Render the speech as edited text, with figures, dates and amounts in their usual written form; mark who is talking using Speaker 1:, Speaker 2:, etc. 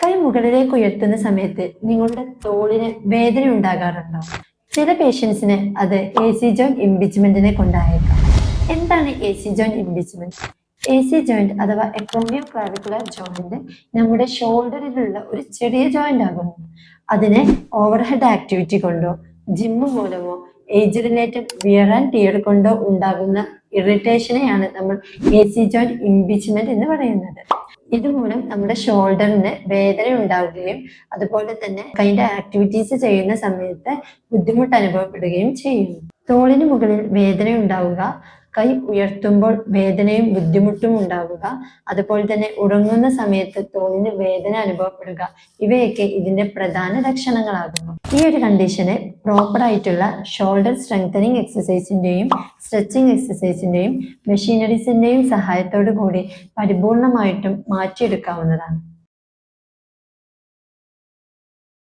Speaker 1: കൈ മുകളിലേക്ക് ഉയർത്തുന്ന സമയത്ത് നിങ്ങളുടെ തോളിന് വേദന ഉണ്ടാകാറുണ്ടോ? ചില പേഷ്യൻസിന് അത് AC ജോയിന്റ് ഇംപിച്ച്മെന്റിനെ കൊണ്ടായേക്കാം. എന്താണ് AC ജോയിന്റ് ഇംപിച്ച്മെന്റ്? AC ജോയിന്റ് അഥവാ എക്കോമിയോ ക്ലാവിക്കുലർ ജോയിന്റ് നമ്മുടെ ഷോൾഡറിലുള്ള ഒരു ചെറിയ ജോയിന്റ് ആകുന്നു. അതിനെ ഓവർഹെഡ് ആക്ടിവിറ്റി കൊണ്ടോ ജിമ്മ് മൂലമോ age related wear and tear കൊണ്ടോ ഉണ്ടാകുന്ന ഇറിറ്റേഷനെയാണ് നമ്മൾ AC ജോയിന്റ് ഇംപിച്ച്മെന്റ് എന്ന് പറയുന്നത്. ഇതുമൂലം നമ്മുടെ ഷോൾഡറിന് വേദന ഉണ്ടാവുകയും അതുപോലെ തന്നെ കൈന്റെ ആക്ടിവിറ്റീസ് ചെയ്യുന്ന സമയത്ത് ബുദ്ധിമുട്ട് അനുഭവപ്പെടുകയും ചെയ്യുന്നു. തോളിന് മുകളിൽ വേദന ഉണ്ടാവുക, കൈ ഉയർത്തുമ്പോൾ വേദനയും ബുദ്ധിമുട്ടും ഉണ്ടാവുക, അതുപോലെ തന്നെ ഉറങ്ങുന്ന സമയത്ത് തോളിന് വേദന അനുഭവപ്പെടുക, ഇവയൊക്കെ ഇതിന്റെ പ്രധാന ലക്ഷണങ്ങളാകുന്നു. ഈ ഒരു കണ്ടീഷനെ പ്രോപ്പർ ആയിട്ടുള്ള ഷോൾഡർ സ്ട്രെങ്തനിങ് എക്സസൈസിന്റെയും സ്ട്രെച്ചിങ് എക്സസൈസിന്റെയും മെഷീനറീസിന്റെയും സഹായത്തോടു കൂടി പരിപൂർണമായിട്ടും മാറ്റിയെടുക്കാവുന്നതാണ്.